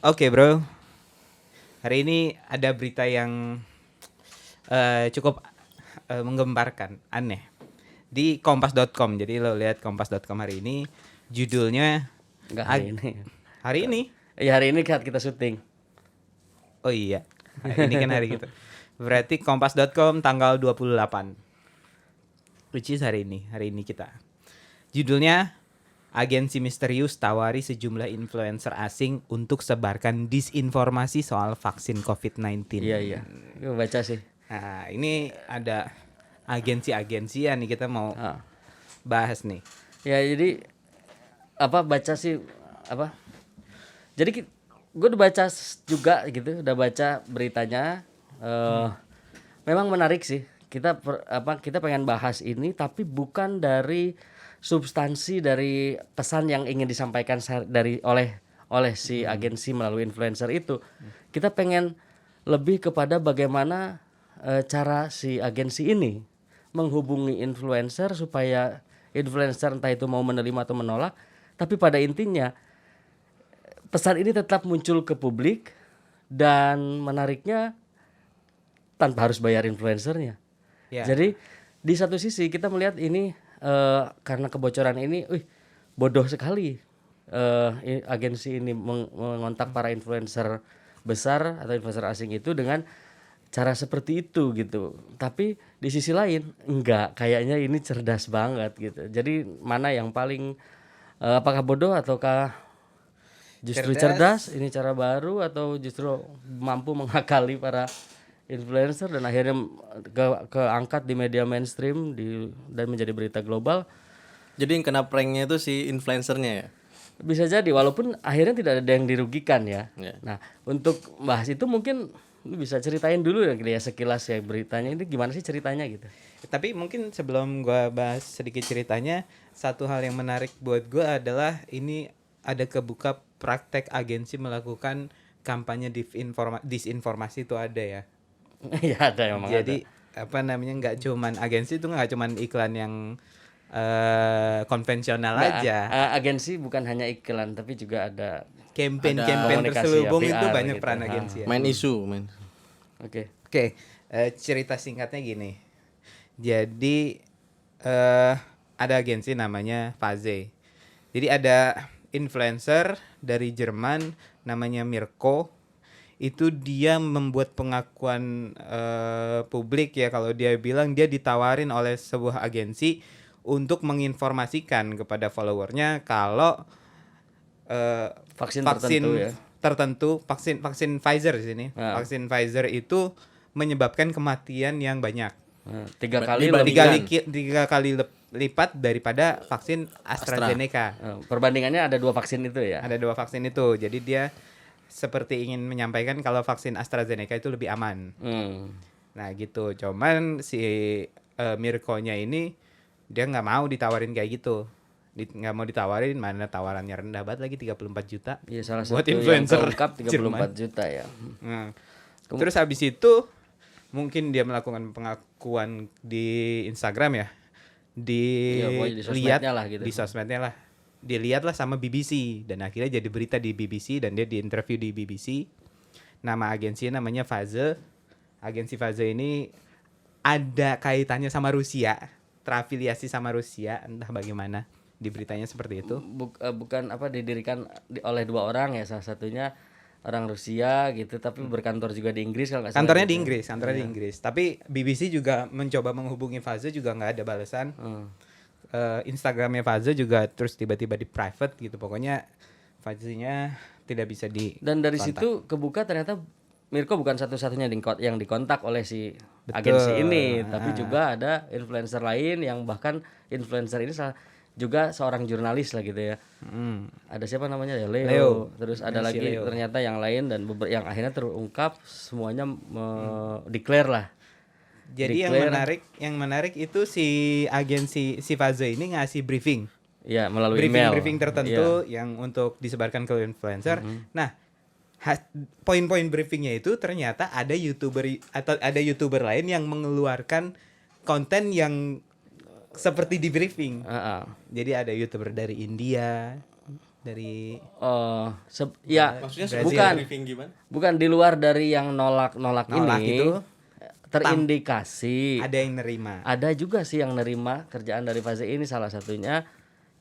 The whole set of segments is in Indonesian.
Oke bro, hari ini ada berita yang cukup menggemparkan, aneh di kompas.com. Jadi lo lihat kompas.com hari ini, judulnya Enggak hari ag- ini. hari ini. Iya hari ini saat kita syuting. Oh iya, ini kan hari gitu. Berarti kompas.com tanggal 28, which is hari ini kita. Judulnya, agensi misterius tawari sejumlah influencer asing untuk sebarkan disinformasi soal vaksin COVID-19. Iya. Gue baca sih. Nah, ini ada agensi-agensi ya nih kita mau Ah. bahas nih. Ya jadi baca sih apa? Jadi gue udah baca juga gitu, udah baca beritanya. Memang menarik sih. Kita pengen bahas ini tapi bukan dari substansi dari pesan yang ingin disampaikan oleh si agensi melalui influencer itu. Kita pengen lebih kepada bagaimana cara si agensi ini menghubungi influencer supaya influencer entah itu mau menerima atau menolak, tapi pada intinya pesan ini tetap muncul ke publik dan menariknya tanpa harus bayar influencernya. Ya. Jadi di satu sisi kita melihat ini karena kebocoran ini, bodoh sekali agensi ini mengontak para influencer besar atau influencer asing itu dengan cara seperti itu gitu. Tapi di sisi lain enggak, kayaknya ini cerdas banget gitu. Jadi mana yang paling apakah bodoh ataukah justru cerdas? Ini cara baru atau justru mampu mengakali para influencer dan akhirnya keangkat di media mainstream dan menjadi berita global. Jadi yang kena pranknya itu si influencernya ya? Bisa jadi walaupun akhirnya tidak ada yang dirugikan ya. Ya. Nah, untuk bahas itu mungkin lu bisa ceritain dulu ya sekilas ya beritanya ini gimana sih ceritanya gitu. Tapi mungkin sebelum gua bahas sedikit ceritanya, satu hal yang menarik buat gua adalah ini ada kebuka praktek agensi melakukan kampanye disinformasi itu ada ya. Ya ada memang Jadi ada. apa namanya, nggak cuman agensi itu nggak cuman iklan yang konvensional Nggak, aja. agensi bukan hanya iklan tapi juga ada Campaign komunikasi terselubung ya, itu PR banyak gitu. peran agensi ya. Main isu, main. Oke. Oke, cerita singkatnya gini. Jadi ada agensi namanya Faze. Jadi ada influencer dari Jerman namanya Mirko. Itu dia membuat pengakuan publik ya, kalau dia bilang dia ditawarin oleh sebuah agensi untuk menginformasikan kepada followernya kalau Vaksin tertentu, vaksin Pfizer di sini. Nah. Vaksin Pfizer itu menyebabkan kematian yang banyak. Nah, 3 kali Dibandingkan. Tiga kali lipat daripada vaksin AstraZeneca. Perbandingannya ada 2 vaksin itu ya. Ada 2 vaksin itu. Jadi dia seperti ingin menyampaikan kalau vaksin AstraZeneca itu lebih aman. Nah gitu. Cuman si Mirko-nya ini dia nggak mau ditawarin kayak gitu. Nggak mau ditawarin, mana tawarannya rendah banget lagi 34 juta. Iya, salah buat satu influencer yang terungkap 34 Jerman. juta ya. Nah, terus habis itu mungkin dia melakukan pengakuan di Instagram ya. Iya, pokoknya di Dilihat sosmednya lah gitu. di sosmednya lah. Dilihatlah sama BBC dan akhirnya jadi berita di BBC dan dia diinterview di BBC. Nama agensinya namanya Faze. Agensi Faze ini ada kaitannya sama Rusia, terafiliasi sama Rusia, entah bagaimana. Di beritanya seperti itu. Bukan didirikan oleh 2 orang ya, salah satunya orang Rusia gitu tapi berkantor juga di Inggris kalau nggak salah. Kantornya gitu. di Inggris. Tapi BBC juga mencoba menghubungi Faze juga nggak ada balasan. Instagramnya Faze juga terus tiba-tiba di private gitu. Pokoknya Faze-nya tidak bisa di. Dan dari situ kebuka ternyata Mirko bukan satu-satunya yang dikontak oleh si Betul. agensi ini, tapi juga ada influencer lain yang bahkan influencer ini juga seorang jurnalis lah gitu ya. Ada siapa namanya ya, Leo. Terus ada lagi Leo. ternyata yang lain dan yang akhirnya terungkap semuanya declare lah. Jadi yang menarik itu si agensi si Faze ini ngasih briefing. Ya, melalui email. Briefing tertentu yang untuk disebarkan ke influencer. Nah, poin-poin briefingnya itu ternyata ada YouTuber lain yang mengeluarkan konten yang seperti di briefing. Jadi ada YouTuber dari India, dari Ya Maksudnya Brazil. bukan briefing gimana? bukan di luar dari yang nolak Nolak ini itu terindikasi ada yang nerima. ada juga sih yang nerima kerjaan dari Faze ini, salah satunya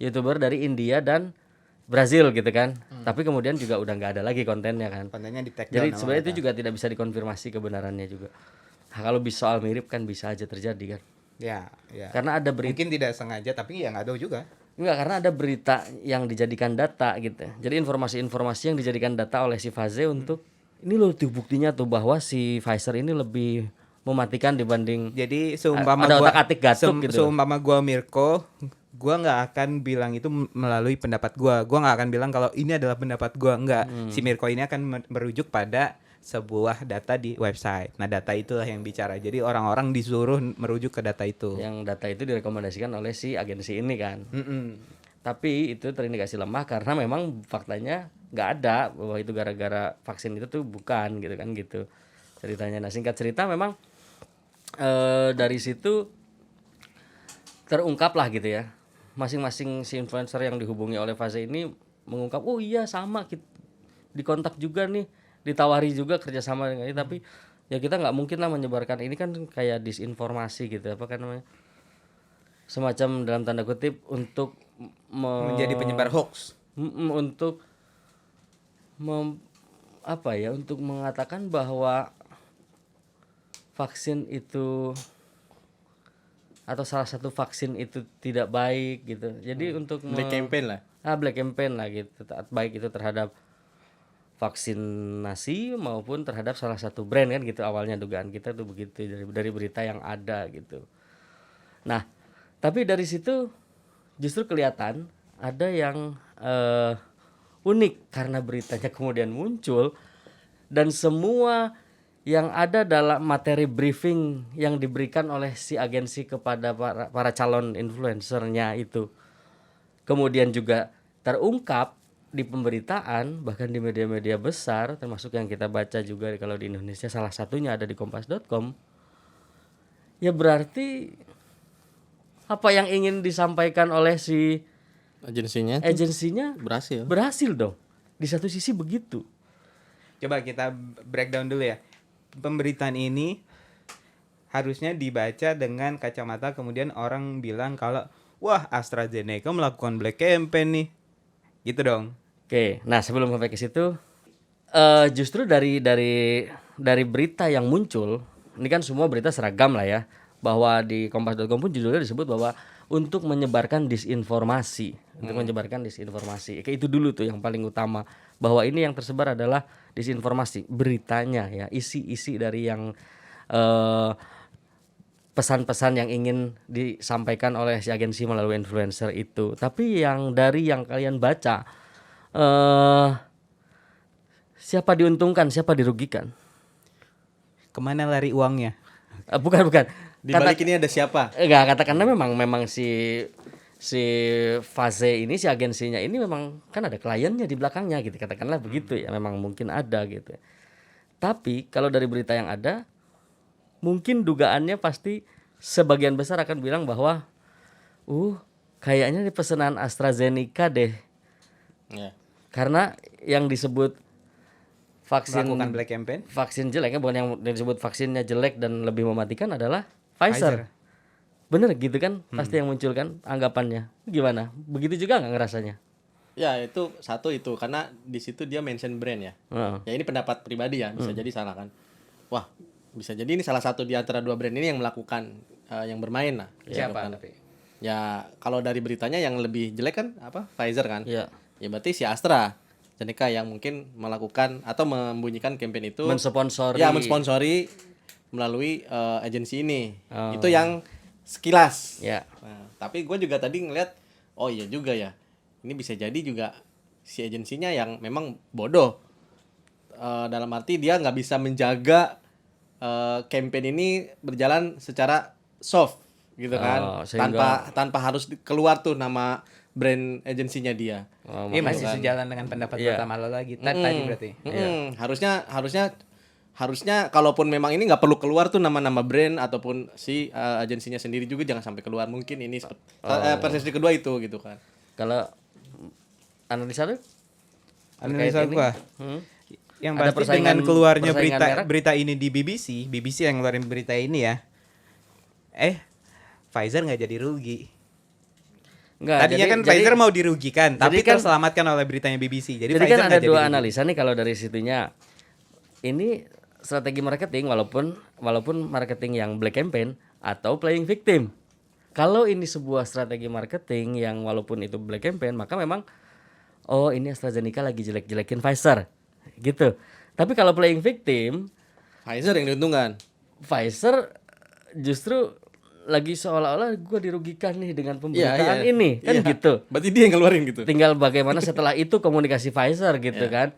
YouTuber dari India dan Brazil gitu kan. Tapi kemudian juga udah nggak ada lagi kontennya kan. Kontennya di take Jadi down sama sebenarnya itu mereka. juga tidak bisa dikonfirmasi kebenarannya juga. Nah, kalau bisa soal mirip kan bisa aja terjadi kan. Ya, ya. Karena ada berita Mungkin tidak sengaja tapi ya nggak tahu juga. enggak, karena ada berita yang dijadikan data gitu. Jadi informasi-informasi yang dijadikan data oleh si Faze untuk ini loh tuh buktinya tuh bahwa si Pfizer ini lebih mematikan dibanding Jadi seumpama ada gua otak-atik gatuk gitu loh. seumpama gua Mirko, gua nggak akan bilang itu melalui pendapat gua. Gua nggak akan bilang kalau ini adalah pendapat gua, enggak. Si Mirko ini akan merujuk pada sebuah data di website. Nah, data itulah yang bicara. Jadi orang-orang disuruh merujuk ke data itu. Yang data itu direkomendasikan oleh si agensi ini kan. Mm-mm. Tapi itu terindikasi lemah karena memang faktanya nggak ada bahwa itu gara-gara vaksin itu tuh bukan gitu kan gitu ceritanya. Nah singkat cerita memang dari situ terungkap lah gitu ya. Masing-masing si influencer yang dihubungi oleh Faze ini mengungkap, oh iya sama dikontak juga nih, ditawari juga kerjasama dengan ini, tapi ya kita nggak mungkin lah menyebarkan ini kan kayak disinformasi gitu apa kan namanya, semacam dalam tanda kutip untuk Menjadi penyebar hoax. untuk apa ya, untuk mengatakan bahwa vaksin itu atau salah satu vaksin itu tidak baik gitu. Jadi untuk Black campaign lah. black campaign lah gitu. Baik itu terhadap vaksinasi maupun terhadap salah satu brand kan gitu, awalnya dugaan kita tuh begitu dari berita yang ada gitu. Nah, tapi dari situ justru kelihatan ada yang unik karena beritanya kemudian muncul dan semua yang ada dalam materi briefing yang diberikan oleh si agensi kepada para calon influencernya itu kemudian juga terungkap di pemberitaan, bahkan di media-media besar termasuk yang kita baca juga kalau di Indonesia salah satunya ada di kompas.com. Ya berarti apa yang ingin disampaikan oleh si agensinya berhasil. dong. Di satu sisi begitu. Coba kita breakdown dulu ya. Pemberitaan ini harusnya dibaca dengan kacamata kemudian orang bilang kalau wah AstraZeneca melakukan black campaign nih. Gitu dong. Oke, nah sebelum sampai ke situ justru dari berita yang muncul, ini kan semua berita seragam lah ya, bahwa di kompas.com pun judulnya disebut bahwa untuk menyebarkan disinformasi, Kayak itu dulu tuh yang paling utama, bahwa ini yang tersebar adalah disinformasi, beritanya ya, isi dari yang pesan-pesan yang ingin disampaikan oleh si agensi melalui influencer itu. Tapi yang dari yang kalian baca, siapa diuntungkan, siapa dirugikan? Kemana lari uangnya? Bukan. Di balik ini ada siapa? Enggak, katakanlah memang si Faze ini, si agensinya ini memang kan ada kliennya di belakangnya gitu, katakanlah begitu ya, memang mungkin ada gitu. Tapi kalau dari berita yang ada, mungkin dugaannya pasti sebagian besar akan bilang bahwa kayaknya di pesanan AstraZeneca deh. Ya. Karena yang disebut Melakukan black campaign? vaksin jelek, bukan yang disebut vaksinnya jelek dan lebih mematikan adalah Pfizer. Bener gitu kan? Pasti yang muncul kan anggapannya. Gimana? Begitu juga nggak ngerasanya? Ya itu satu itu karena di situ dia mention brand ya. Ya ini pendapat pribadi ya, bisa jadi salah kan. Wah, bisa jadi ini salah satu di antara dua brand ini yang melakukan yang bermain lah. Siapa? Ya kalau dari beritanya yang lebih jelek kan apa? Pfizer kan. Ya. Ya berarti si AstraZeneca yang mungkin melakukan atau membunyikan campaign itu. Mensponsori. Ya mensponsori melalui agensi ini. Itu yang sekilas. Ya. Nah, tapi gue juga tadi ngeliat, oh iya juga ya. Ini bisa jadi juga si agensinya yang memang bodoh. Dalam arti dia nggak bisa menjaga campaign ini berjalan secara soft gitu kan, tanpa harus keluar tuh nama brand agensinya dia. Ini masih sejalan dengan pendapat pertama lo lagi tadi berarti. Harusnya kalaupun memang ini nggak perlu keluar tuh nama-nama brand ataupun si agensinya sendiri juga jangan sampai keluar. Mungkin ini persepsi kedua itu gitu kan. Kalau analisa lu? Analisa Terkait ini? gua. Yang Ada pasti persaingan- dengan keluarnya persaingan merek? berita ini di BBC yang ngeluarin berita ini ya. Pfizer nggak jadi rugi. Enggak, Tadinya kan Pfizer mau dirugikan, tapi kan- terselamatkan oleh beritanya BBC. Jadi Jadi Pfizer kan ada nggak jadi dua rugi. analisa nih kalau dari situnya. Ini strategi marketing walaupun marketing yang black campaign atau playing victim. Kalau ini sebuah strategi marketing yang walaupun itu black campaign, maka memang oh ini AstraZeneca lagi jelek-jelekin Pfizer gitu. Tapi kalau playing victim, Pfizer yang diuntungkan. Pfizer justru lagi seolah-olah gue dirugikan nih dengan pemberitaan Iya. ini kan Iya. gitu. Berarti dia yang ngeluarin gitu. Tinggal bagaimana setelah itu komunikasi Pfizer gitu kan.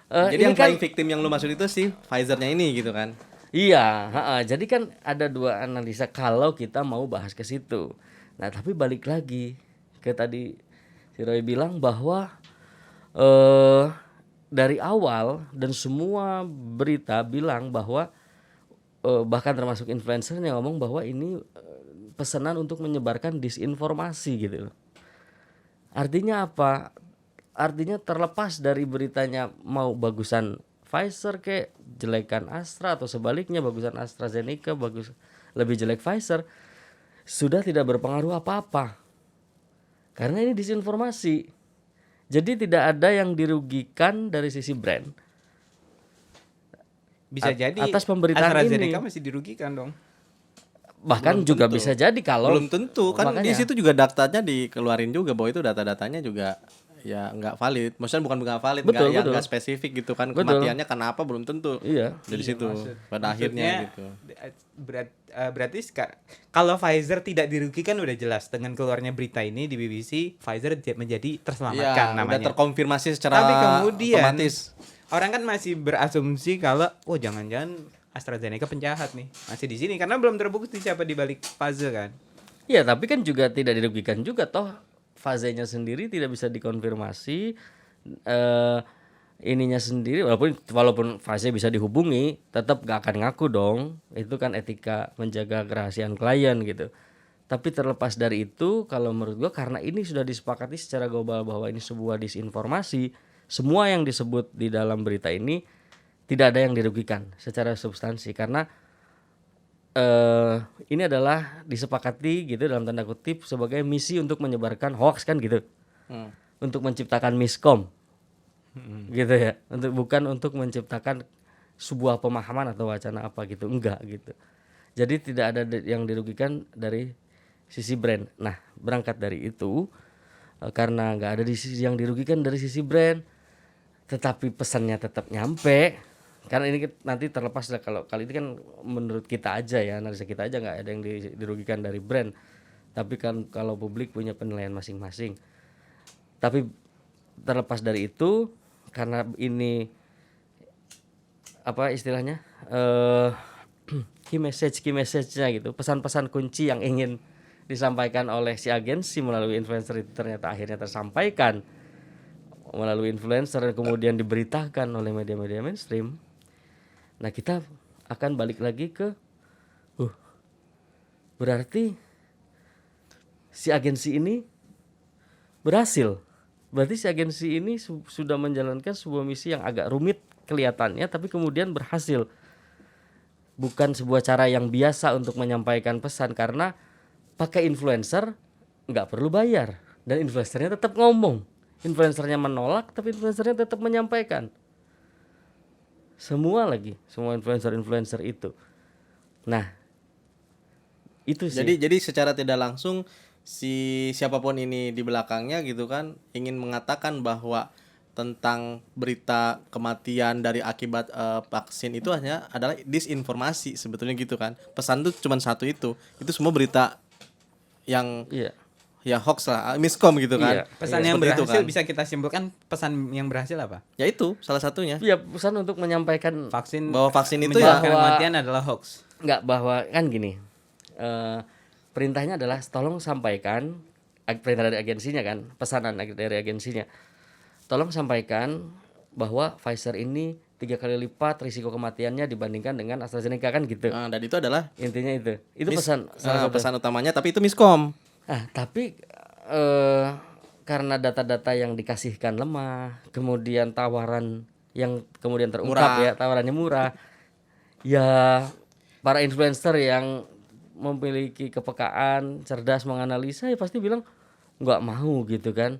Jadi Ini yang kan playing victim yang lu maksud itu sih Pfizer-nya ini gitu kan. iya, jadi kan ada dua analisa kalau kita mau bahas ke situ. Nah, tapi balik lagi ke tadi si Roy bilang bahwa dari awal dan semua berita bilang bahwa bahkan termasuk influencernya ngomong bahwa ini pesanan untuk menyebarkan disinformasi gitu. Artinya apa? Artinya terlepas dari beritanya mau bagusan Pfizer kayak jelekan Astra atau sebaliknya bagusan AstraZeneca bagus lebih jelek Pfizer sudah tidak berpengaruh apa-apa. Karena ini disinformasi. Jadi tidak ada yang dirugikan dari sisi brand. Bisa jadi atas pemberitaan AstraZeneca ini. masih dirugikan dong. Bahkan Belum juga tentu. bisa jadi kalau Belum tentu kan di makanya. situ juga datanya dikeluarin juga bahwa itu data-datanya juga ya nggak valid. Maksudnya bukan nggak valid, Betul, nggak betul. nggak spesifik gitu kan Betul. kematiannya karena apa belum tentu. Iya. Dari situ pada akhirnya gitu. Berarti kalau Pfizer tidak dirugikan udah jelas dengan keluarnya berita ini di BBC, Pfizer menjadi terselamatkan Iya, udah namanya. terkonfirmasi secara Tapi kemudian otomatis. orang kan masih berasumsi kalau jangan-jangan AstraZeneca penjahat nih. Masih di sini karena belum terbukti siapa di balik Pfizer kan. Iya, tapi kan juga tidak dirugikan juga toh fasenya sendiri tidak bisa dikonfirmasi ininya sendiri walaupun fase bisa dihubungi tetap gak akan ngaku dong. Itu kan etika menjaga kerahasiaan klien gitu. Tapi terlepas dari itu kalau menurut gua karena ini sudah disepakati secara global bahwa ini sebuah disinformasi, semua yang disebut di dalam berita ini tidak ada yang dirugikan secara substansi karena ini adalah disepakati gitu dalam tanda kutip sebagai misi untuk menyebarkan hoax kan gitu, untuk menciptakan miskom, gitu ya, bukan untuk menciptakan sebuah pemahaman atau wacana apa gitu, enggak gitu. Jadi tidak ada yang dirugikan dari sisi brand. Nah berangkat dari itu karena nggak ada di sisi yang dirugikan dari sisi brand, tetapi pesannya tetap nyampe. Karena ini nanti terlepas lah kalau kali ini kan menurut kita aja ya analisa kita aja nggak ada yang dirugikan dari brand, tapi kan kalau publik punya penilaian masing-masing. Tapi terlepas dari itu karena ini apa istilahnya key message-nya gitu, pesan-pesan kunci yang ingin disampaikan oleh si agensi melalui influencer itu ternyata akhirnya tersampaikan melalui influencer dan kemudian diberitakan oleh media-media mainstream. Nah kita akan balik lagi ke berarti si agensi ini berhasil. Berarti si agensi ini sudah menjalankan sebuah misi yang agak rumit kelihatannya tapi kemudian berhasil. Bukan sebuah cara yang biasa untuk menyampaikan pesan karena pakai influencer nggak perlu bayar dan influencernya tetap ngomong. Influencernya menolak tapi influencernya tetap menyampaikan. Semua influencer itu. Nah, itu sih. Jadi secara tidak langsung si siapapun ini di belakangnya gitu kan ingin mengatakan bahwa tentang berita kematian dari akibat vaksin itu hanya adalah disinformasi sebetulnya gitu kan. Pesan tuh cuma satu itu semua berita yang Iya. ya hoax lah, miskom gitu kan. Iya. Pesan Iya, yang seperti itu berhasil kan. bisa kita simpulkan pesan yang berhasil apa? Ya itu salah satunya. Iya, pesan untuk menyampaikan Vaksin Bahwa vaksin itu menyebabkan ya- kematian adalah hoax. nggak bahwa kan gini. Perintahnya adalah tolong sampaikan perintah dari agensinya kan, pesanan dari agensinya. Tolong sampaikan bahwa Pfizer ini 3 kali lipat risiko kematiannya dibandingkan dengan AstraZeneca kan gitu. Dan itu adalah Intinya itu. Itu pesan salah satu. pesan utamanya tapi itu miskom. Tapi karena data-data yang dikasihkan lemah, kemudian tawaran yang kemudian terungkap ya, tawarannya murah. Ya para influencer yang memiliki kepekaan, cerdas menganalisa ya pasti bilang nggak mau gitu kan.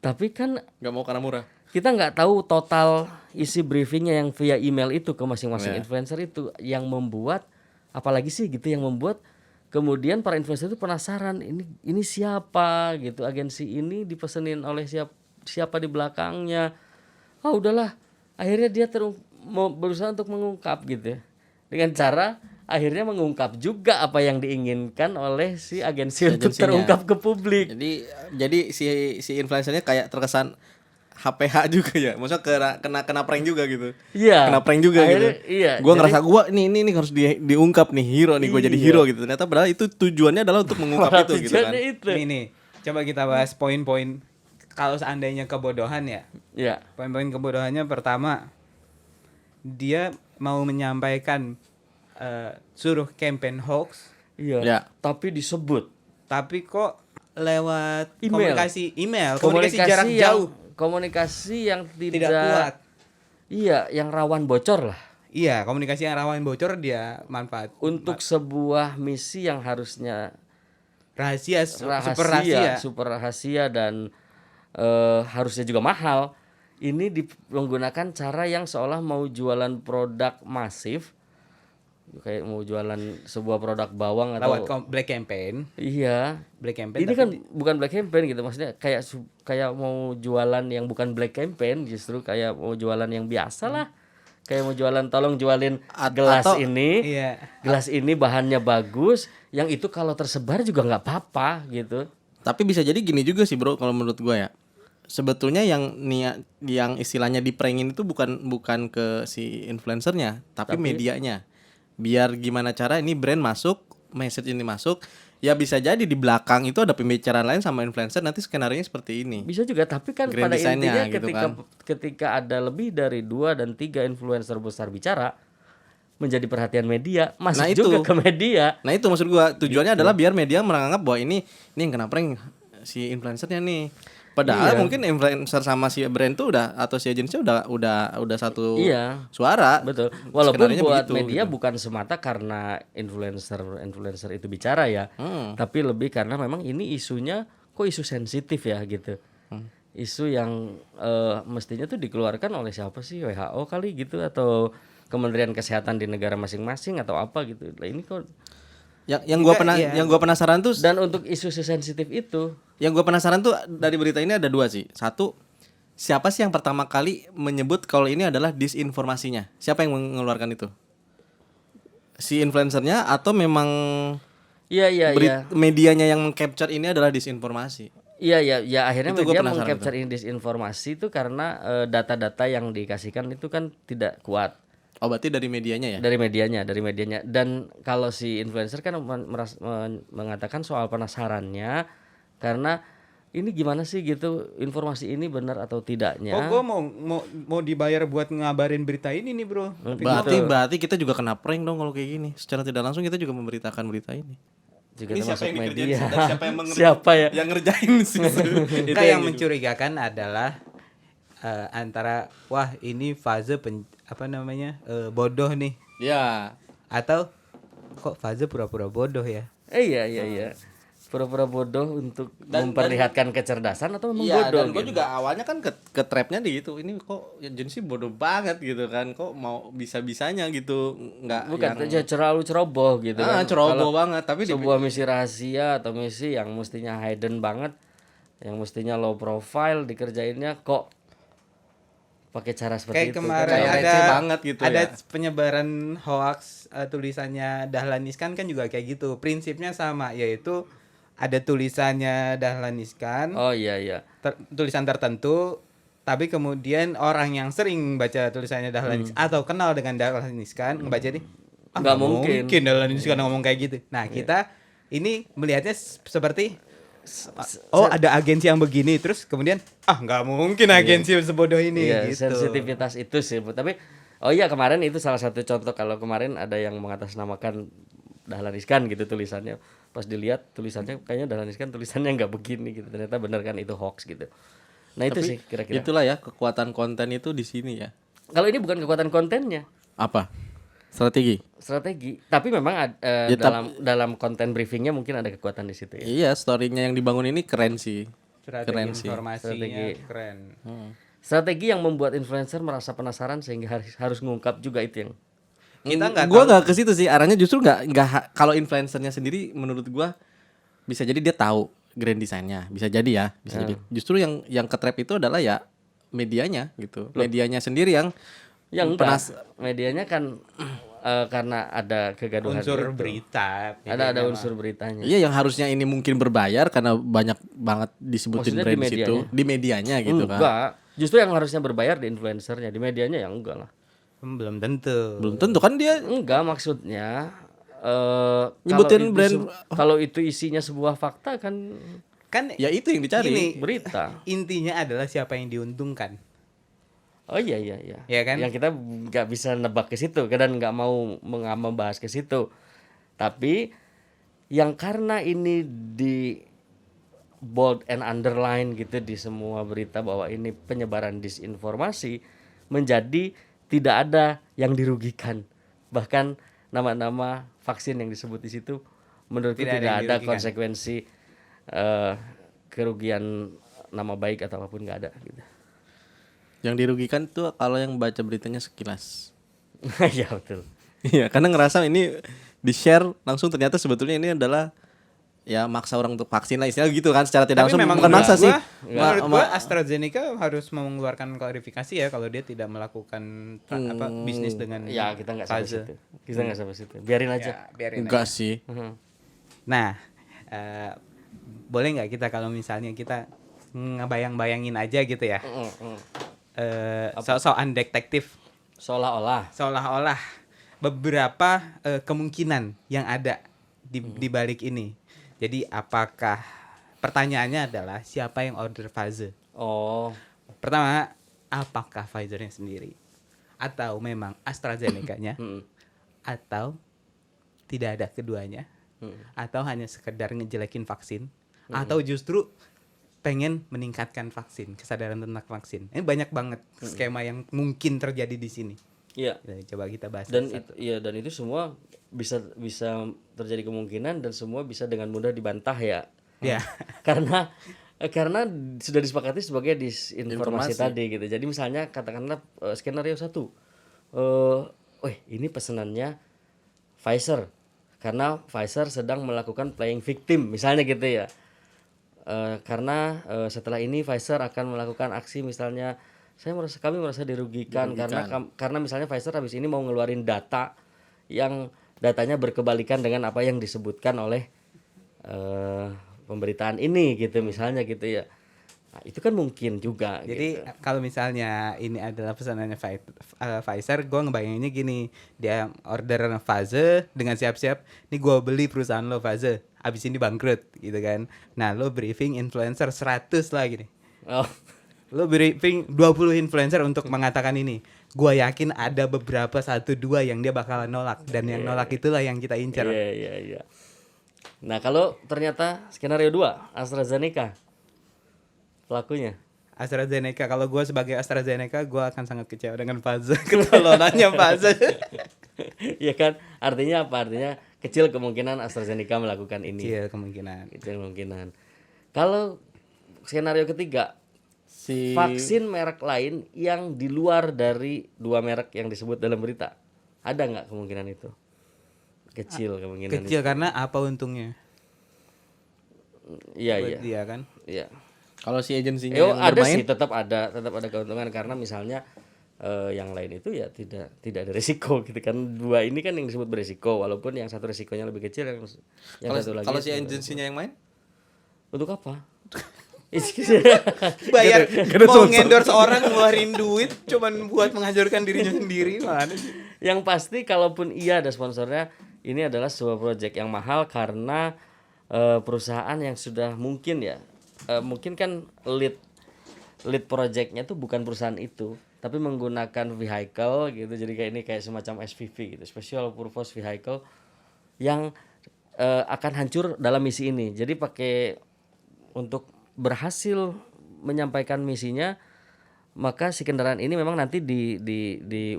Tapi kan Nggak mau karena murah. kita nggak tahu total isi briefingnya yang via email itu ke masing-masing influencer itu yang membuat, apalagi sih gitu yang membuat kemudian para influencer itu penasaran ini siapa gitu, agensi ini dipesenin oleh siapa di belakangnya. Udahlah, akhirnya dia mau berusaha untuk mengungkap gitu ya, dengan cara akhirnya mengungkap juga apa yang diinginkan oleh si agensi untuk Agensinya. terungkap ke publik. Jadi si influencernya kayak terkesan HPH juga ya. Maksudnya kena prank juga gitu. Iya. Kena prank juga Akhirnya, gitu. iya, Gua jadi- ngerasa gua ini harus diungkap nih, hero nih, gua jadi Iya. hero gitu. Ternyata padahal itu tujuannya adalah untuk mengungkap itu gitu kan. Tujuannya itu. Ini coba kita bahas poin-poin kalau seandainya kebodohan ya. Ya. Poin-poin kebodohannya pertama, dia mau menyampaikan suruh campaign hoax, Iya. Ya. Tapi disebut tapi kok lewat Email. komunikasi jarak yang, jauh, komunikasi yang tidak kuat. Iya, yang rawan bocor lah. Iya, komunikasi yang rawan bocor dia manfaat Untuk sebuah misi yang harusnya rahasia, super rahasia. super rahasia dan harusnya juga mahal. Ini menggunakan cara yang seolah mau jualan produk masif, kayak mau jualan sebuah produk bawang atau Lewat black campaign. iya. Black campaign. Ini tapi kan bukan black campaign gitu, maksudnya kayak mau jualan yang bukan black campaign, justru kayak mau jualan yang biasa lah. Kayak mau jualan, tolong jualin gelas Atau- ini. Iya. Gelas ini bahannya bagus, yang itu kalau tersebar juga nggak apa-apa gitu. Tapi bisa jadi gini juga sih, Bro, kalau menurut gua ya. Sebetulnya yang istilahnya diprangin itu bukan ke si influencernya, tapi medianya. Biar gimana cara ini brand masuk, message ini masuk, ya bisa jadi di belakang itu ada pembicaraan lain sama influencer, nanti skenarionya seperti ini. Bisa juga, tapi kan Grand pada design-nya intinya gitu ketika ada lebih dari 2 dan 3 influencer besar bicara menjadi perhatian media, masuk Nah, itu. juga ke media. Nah itu maksud gua, tujuannya adalah biar media menganggap bahwa ini yang kena prank si influencernya nih. Padahal mungkin influencer sama si brand tuh udah atau si agensi udah satu Iya. suara. Betul. Walaupun Skenarionya buat begitu, media gitu. bukan semata karena influencer itu bicara ya, tapi lebih karena memang ini isunya kok isu sensitif ya gitu. Isu yang mestinya tuh dikeluarkan oleh siapa sih, WHO kali gitu atau Kementerian Kesehatan di negara masing-masing atau apa gitu. Lah ini kok Yang gua penasaran tuh dan untuk isu sensitif itu dari berita ini ada dua sih. Satu, siapa sih yang pertama kali menyebut kalau ini adalah disinformasinya? Siapa yang mengeluarkan itu? Si influencernya atau memang iya medianya yang meng-capture ini adalah disinformasi? Iya akhirnya Itu gua media penasaran meng-capture ini disinformasi itu karena data-data yang dikasihkan itu kan tidak kuat. Oh, berarti dari medianya ya? Dari medianya. Dan kalau si influencer kan mengatakan soal penasarannya karena ini gimana sih gitu, informasi ini benar atau tidaknya. Oh, gue mau dibayar buat ngabarin berita ini nih, Bro. Berarti kita juga kena prank dong kalau kayak gini. Secara tidak langsung kita juga memberitakan berita ini. Juga Ini termasuk siapa yang dikerjain media. sih? Dan siapa yang Siapa ya? yang ngerjain sih? Itu Kan yang gitu. mencurigakan adalah antara wah ini fase bodoh nih, Ya. atau kok fase pura-pura bodoh ya. Iya. Pura-pura bodoh untuk memperlihatkan kecerdasan atau memang Iya, bodoh dan gue gitu. juga awalnya kan ke trapnya di gitu. Ini kok agensi bodoh banget gitu kan. Kok mau bisa-bisanya gitu. Enggak Bukan yang terlalu ceroboh gitu kan. ceroboh Kalau banget. Tapi sebuah misi rahasia atau misi yang mestinya hidden banget, yang mestinya low profile dikerjainnya kok pakai cara seperti Kayak itu. kemarin Kayak ada receh banget gitu ada ya. penyebaran hoax tulisannya Dahlan Iskan kan juga kayak gitu. Prinsipnya sama, yaitu ada tulisannya Dahlan Iskan, Oh iya. tulisan tertentu, tapi kemudian orang yang sering baca tulisannya Dahlan Iskan atau kenal dengan Dahlan Iskan ngebaca nih, Nggak nggak mungkin. Dahlan Iskan ngomong kayak gitu. Nah, kita ini melihatnya seperti ada agensi yang begini, terus kemudian nggak mungkin agensi sebodoh ini Iya, gitu. sensitivitas itu sih. Tapi kemarin itu salah satu contoh. Kalau kemarin ada yang mengatasnamakan Dahlan Iskan gitu tulisannya. Pas dilihat tulisannya kayaknya Dahlan Iskan tulisannya nggak begini gitu. Ternyata bener kan itu hoax gitu. Nah itu Tapi sih kira-kira. itulah ya kekuatan konten itu di sini ya. Kalau ini bukan kekuatan kontennya, Apa? Strategi. strategi. Tapi memang Ya, dalam konten briefingnya mungkin ada kekuatan di situ ya. Iya, story-nya yang dibangun ini keren sih. Strategi Keren sih. informasinya Strategi. keren. Strategi yang membuat influencer merasa penasaran sehingga harus ngungkap juga itu yang. Kita nggak Gua tahu. nggak ke situ sih. Arahnya justru nggak kalau influencernya sendiri menurut gua bisa jadi dia tahu grand design-nya. Bisa jadi ya, bisa jadi. Justru yang ke trap itu adalah ya medianya gitu. Medianya sendiri yang Yang enggak, medianya kan karena ada kegaduhan Unsur itu. berita. Ada unsur beritanya. Iya, yang harusnya ini mungkin berbayar karena banyak banget disebutin Maksudnya brand di di situ, medianya? di medianya gitu kan. Enggak, justru yang harusnya berbayar di influencernya, di medianya ya enggak lah. Belum tentu. Belum tentu kan dia Enggak, maksudnya Nyebutin brand. kalau itu isinya sebuah fakta kan Kan ya itu yang dicari. Gini, berita. intinya adalah siapa yang diuntungkan. Oh iya. Iya kan? Yang kita nggak bisa nebak ke situ dan nggak mau membahas ke situ. Tapi yang karena ini di bold and underline gitu di semua berita bahwa ini penyebaran disinformasi, menjadi tidak ada yang dirugikan. Bahkan nama-nama vaksin yang disebut di situ menurutku Tidak ada tidak yang ada dirugikan. konsekuensi kerugian nama baik atau apapun, nggak ada gitu. Yang dirugikan tuh kalau yang baca beritanya sekilas. Ya betul. Iya, karena ngerasa ini di-share langsung ternyata sebetulnya ini adalah ya maksa orang untuk vaksin lah istilahnya gitu kan secara tidak Tapi langsung memang bukan maksa sih. menurut gua AstraZeneca harus mengeluarkan klarifikasi ya kalau dia tidak melakukan bisnis dengan Ya kita nggak sampai Pfizer. situ. Kita nggak sampai situ. Biarin aja. Ya, biarin Enggak aja. sih. Nah, boleh nggak kita kalau misalnya kita ngebayang-bayangin aja gitu ya, soal detektif, Seolah-olah. beberapa kemungkinan yang ada di balik ini. Jadi apakah pertanyaannya adalah siapa yang order Pfizer? Oh, Pertama, apakah Pfizernya sendiri? Atau memang AstraZeneca-nya? Atau tidak ada keduanya? Atau hanya sekedar ngejelekin vaksin? Atau justru pengen meningkatkan vaksin, kesadaran tentang vaksin? Ini banyak banget skema yang mungkin terjadi di sini. iya. Coba kita bahas Dan satu. dan itu semua bisa terjadi kemungkinan dan semua bisa dengan mudah dibantah ya. Ya. Karena sudah disepakati sebagai disinformasi Informasi. tadi gitu. Jadi misalnya katakanlah skenario 1. Ini pesanannya Pfizer karena Pfizer sedang melakukan playing victim misalnya gitu ya. Karena setelah ini Pfizer akan melakukan aksi misalnya kami merasa dirugikan. Karena misalnya Pfizer habis ini mau ngeluarin data yang datanya berkebalikan dengan apa yang disebutkan oleh pemberitaan ini gitu misalnya gitu ya. Nah, itu kan mungkin juga. Jadi gitu. kalau misalnya ini adalah pesanannya Pfizer, gue ngebayanginnya gini, dia order Pfizer dengan siap-siap, nih gue beli perusahaan lo Pfizer, abis ini bangkrut gitu kan. Nah lo briefing influencer 100 lah gini, Oh, lo briefing 20 influencer untuk mengatakan ini. Gue yakin ada beberapa 1-2 yang dia bakalan nolak, dan yang nolak itulah yang kita incar. iya. Nah, kalau ternyata skenario 2 AstraZeneca pelakunya. AstraZeneca, kalau gue sebagai AstraZeneca, gue akan sangat kecewa dengan Pfizer, ketolongannya Pfizer. Iya kan? Artinya apa? Artinya kecil kemungkinan AstraZeneca melakukan ini. Kecil kemungkinan. Kecil kemungkinan. Kalau skenario ketiga, Si vaksin merek lain yang di luar dari 2 merek yang disebut dalam berita. Ada nggak kemungkinan itu? Kecil kemungkinan Kecil karena apa untungnya? Iya, Buat iya. dia kan. Iya. kalau si agensinya Yo, yang ada bermain sih, tetap ada keuntungan karena misalnya yang lain itu ya tidak ada resiko gitu kan. 2 ini kan yang disebut beresiko walaupun yang satu resikonya lebih kecil yang satu lagi kalau si itu agensinya yang main untuk apa? Bayar ada mau sponsor. ngendorse orang ngeluarin duit cuman buat menghancurkan dirinya sendiri mana sih? Yang pasti kalaupun iya ada sponsornya, ini adalah sebuah proyek yang mahal karena perusahaan yang sudah mungkin ya mungkin kan lead projectnya tuh bukan perusahaan itu tapi menggunakan vehicle gitu, jadi kayak ini kayak semacam SPV gitu, special purpose vehicle yang akan hancur dalam misi ini. Jadi pakai untuk berhasil menyampaikan misinya, maka si kendaraan ini memang nanti di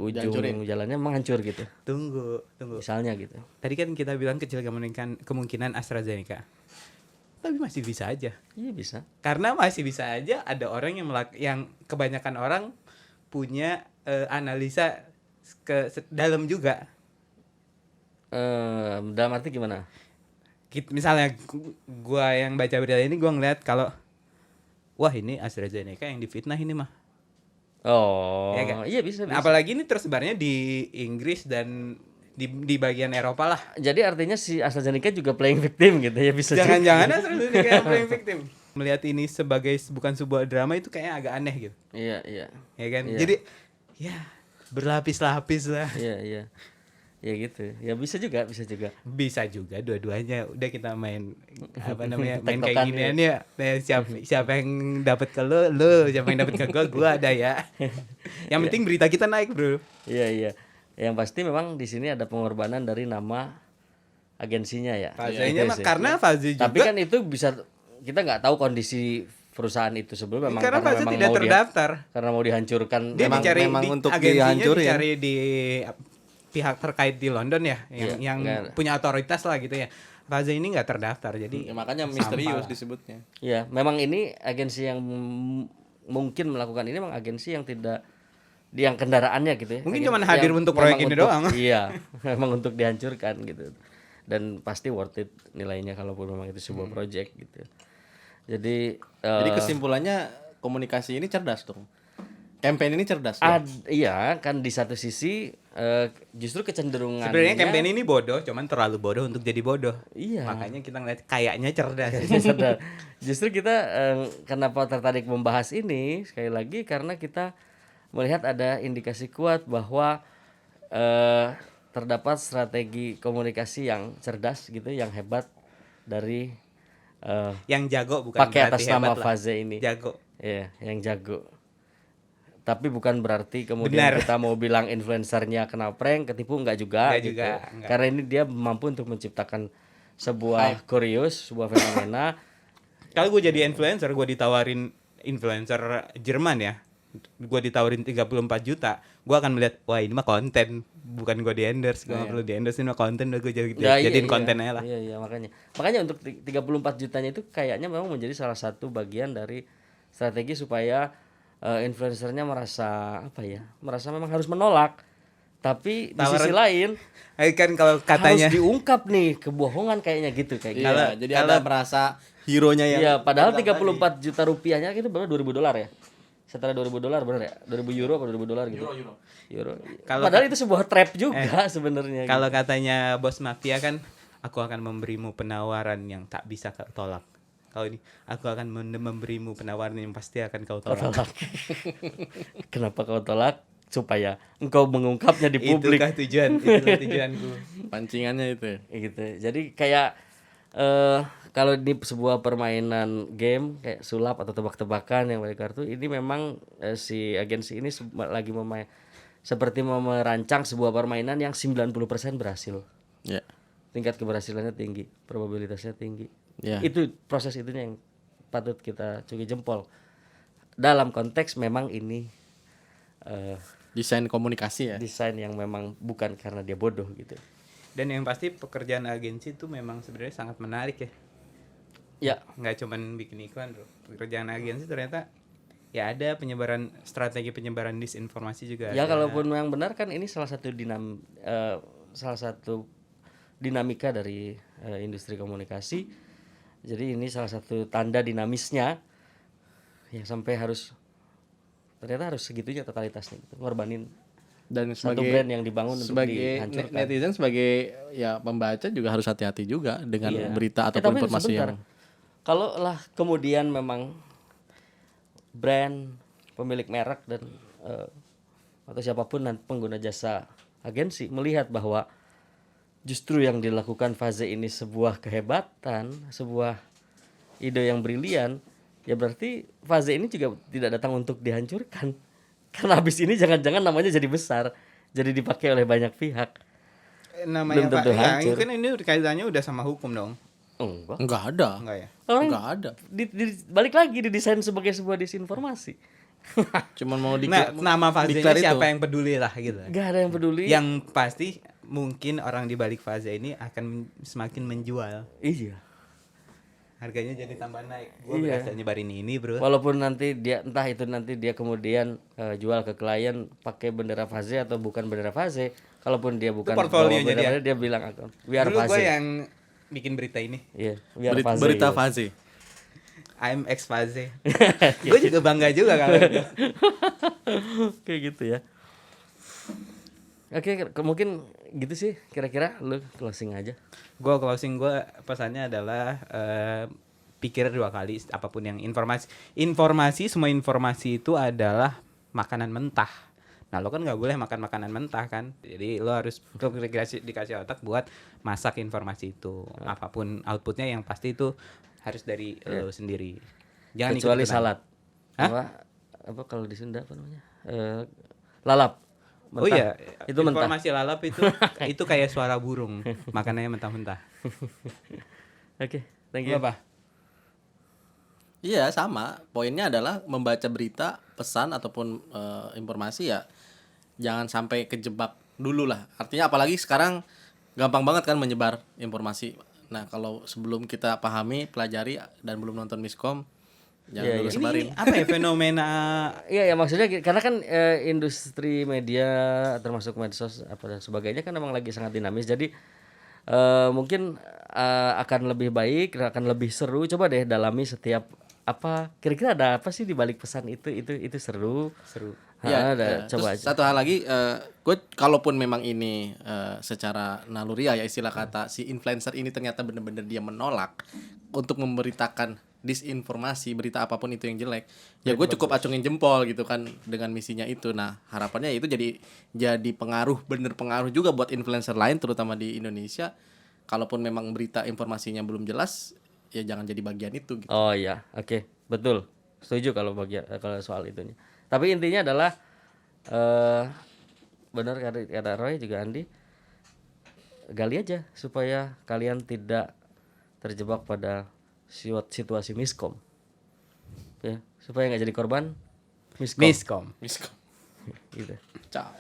ujung jalannya memang hancur gitu. Tunggu. Misalnya gitu. Tadi kan kita bilang kecil kemungkinan AstraZeneca. Tapi masih bisa aja. Iya bisa. Karena masih bisa aja ada orang yang kebanyakan orang punya analisa dalam juga. Dalam arti gimana? Misalnya gua yang baca berita ini gua ngeliat kalau wah ini AstraZeneca yang difitnah ini mah. Oh, Ya kan? iya bisa. Apalagi ini tersebarnya di Inggris dan di bagian Eropa lah. Jadi artinya si AstraZeneca juga playing victim gitu ya, bisa juga. Jangan-jangan AstraZeneca yang playing victim. Melihat ini sebagai bukan sebuah drama itu kayaknya agak aneh gitu. Iya. Ya kan? Iya. Jadi ya berlapis-lapis lah. Iya. Ya gitu. Ya bisa juga. Bisa juga dua-duanya. Udah kita main apa namanya? Main kayak Tektokan ginian ya. Siapa yang dapat ke lu, siapa yang dapat ke gua ada ya. Yang penting berita kita naik, Bro. Iya. Yang pasti memang di sini ada pengorbanan dari nama agensinya ya. Fazenya Gitu mah sih. karena Faze juga. Tapi kan itu bisa, kita nggak tahu kondisi perusahaan itu sebelum memang karena Faze memang tidak mau terdaftar. karena mau dihancurkan. Dia Memang- dicari memang di untuk agensinya dihancurin. dicari di pihak terkait di London ya, Iya, yang enggak. punya otoritas lah gitu ya. Faze ini nggak terdaftar, jadi Ya, makanya sampah misterius lah. disebutnya. Ya, memang ini agensi yang mungkin melakukan ini memang agensi yang tidak yang kendaraannya gitu ya. Mungkin Agensi cuman hadir yang untuk proyek memang ini doang. Iya, memang untuk dihancurkan gitu. Dan pasti worth it nilainya kalaupun memang itu sebuah project gitu. Jadi Jadi kesimpulannya komunikasi ini cerdas dong. Campaign ini cerdas. Ya? iya kan di satu sisi justru kecenderungannya Sebenarnya campaign ini bodoh, cuman terlalu bodoh untuk jadi bodoh. Iya. Makanya kita ngeliat kayaknya cerdas. Sadar. Justru kita kenapa tertarik membahas ini sekali lagi karena kita melihat ada indikasi kuat bahwa terdapat strategi komunikasi yang cerdas gitu, yang hebat dari Yang jago bukan pakai berarti atas nama hebat lah. Faze ini. Jago. Iya, yang jago. Tapi bukan berarti kemudian Benar. kita mau bilang influencernya kena prank, ketipu, enggak juga Enggak gitu. juga, enggak. Karena ini dia mampu untuk menciptakan sebuah kurios, sebuah fenomena. Kalau gue jadi influencer, gue ditawarin influencer Jerman ya. Gue ditawarin 34 juta. Gue akan melihat, wah ini mah konten, bukan gue di endorse. Gue nggak perlu di endorse, ini mah konten, udah gue jadiin konten aja lah. Iya, makanya untuk 34 jutanya itu kayaknya memang menjadi salah satu bagian dari strategi supaya influencernya merasa merasa memang harus menolak. Tapi di sisi lain Kan kalau katanya harus diungkap nih kebohongan kayaknya gitu kayak gitu. Iya, jadi ada merasa hero-nya yang Iya, padahal 34 juta rupiahnya itu berapa, $2.000 ya? Setara $2.000 benar ya? 2.000 euro apa $2.000 gitu? Euro. Padahal itu sebuah trap juga sebenarnya. kalau katanya bos mafia kan, aku akan memberimu penawaran yang tak bisa kau tolak. Kalau ini, aku akan memberimu penawaran yang pasti akan kau tolak. Kenapa kau tolak? Supaya engkau mengungkapnya di publik. Itulah tujuanku. pancingannya itu. Gitu. Jadi kayak kalau di sebuah permainan game kayak sulap atau tebak-tebakan yang balik kartu, ini memang si agensi ini lagi seperti merancang sebuah permainan yang 90% berhasil. Ya. Tingkat keberhasilannya tinggi, probabilitasnya tinggi. Ya. Itu proses itunya yang patut kita cungi jempol. Dalam konteks memang ini Desain komunikasi ya. desain yang memang bukan karena dia bodoh gitu. Dan yang pasti pekerjaan agensi itu memang sebenarnya sangat menarik ya. Ya, Nggak cuman bikin iklan, bro. Pekerjaan agensi ternyata ya ada strategi penyebaran disinformasi juga. ya ada. kalaupun memang benar kan ini salah satu dinamika dari industri komunikasi. Jadi ini salah satu tanda dinamisnya yang sampai ternyata harus segitunya totalitasnya gitu. Ngorbanin Dan satu sebagai brand yang dibangun untuk sebagai dihancurkan. netizen, sebagai ya pembaca juga harus hati-hati juga dengan Iya. berita Tapi ataupun informasi sebentar. yang Kalau lah kemudian memang brand, pemilik merek dan atau siapapun pengguna jasa agensi melihat bahwa justru yang dilakukan Faze ini sebuah kehebatan, sebuah ide yang brilian, ya berarti Faze ini juga tidak datang untuk dihancurkan. Karena habis ini jangan-jangan namanya jadi besar, jadi dipakai oleh banyak pihak. namanya Belum tentu Pak, ya hancur. kan ini kaitannya udah sama hukum dong. Enggak. Enggak ada. Enggak ya? Orang Enggak ada. balik lagi didesain sebagai sebuah disinformasi. Cuman mau Nah, nama fazenya declare siapa itu. yang peduli lah gitu. Gak ada yang peduli. Yang pasti mungkin orang di balik faze ini akan semakin menjual. Iya. Harganya jadi tambah naik. Gua Iya. berasa nyebarin ini, Bro. Walaupun nanti dia entah itu nanti dia kemudian jual ke klien pakai bendera Faze atau bukan bendera Faze, kalaupun dia bukan portfolionya bawa bendera dia. Faze, dia bilang akan we are Dulu gue Faze. yang bikin berita ini. Iya, we are Faze. Berita gitu. Faze. I'm ex faze. Gue juga bangga juga kalau itu. Kayak gitu ya. Oke, mungkin gitu sih kira-kira lu closing aja. Gue closing gue pesannya adalah pikir 2 kali apapun yang informasi semua informasi itu adalah makanan mentah. Nah lo kan nggak boleh makan makanan mentah kan, jadi lo harus dikasih otak buat masak informasi itu. Apapun outputnya yang pasti itu harus dari lo sendiri. Jangan Kecuali ikut-ikutan. salad. Hah? Apa kalau di Sunda apa namanya? Lalap. Mentah. Oh iya, Itu mentah. informasi lalap itu kayak suara burung, makanannya mentah-mentah. Oke, thank Lu you. apa? Iya sama. Poinnya adalah membaca berita, pesan ataupun informasi ya jangan sampai kejebak dulu lah. Artinya apalagi sekarang gampang banget kan menyebar informasi. Nah kalau sebelum kita pahami, pelajari dan belum nonton miskom, jangan Iya, dulu iya. sebarin. Ini apa ya fenomena Iya ya maksudnya karena kan industri media termasuk medsos apa dan sebagainya kan memang lagi sangat dinamis jadi mungkin akan lebih baik akan lebih seru coba deh dalami setiap apa kira-kira ada apa sih di balik pesan itu seru. Ya, Coba terus aja. satu hal lagi, gue kalaupun memang ini secara naluriah ya istilah kata si influencer ini ternyata benar-benar dia menolak untuk memberitakan disinformasi berita apapun itu yang jelek, ya gue cukup acungin jempol gitu kan dengan misinya itu. Nah harapannya itu jadi bener pengaruh juga buat influencer lain terutama di Indonesia. Kalaupun memang berita informasinya belum jelas, ya jangan jadi bagian itu gitu. Oh iya, oke, betul. Setuju kalau kalau soal itunya. Tapi intinya adalah benar kata Roy juga Andi, gali aja supaya kalian tidak terjebak pada situasi miskom. Ya, supaya nggak jadi korban miskom. miskom? Miskom. Gitu. Ciao.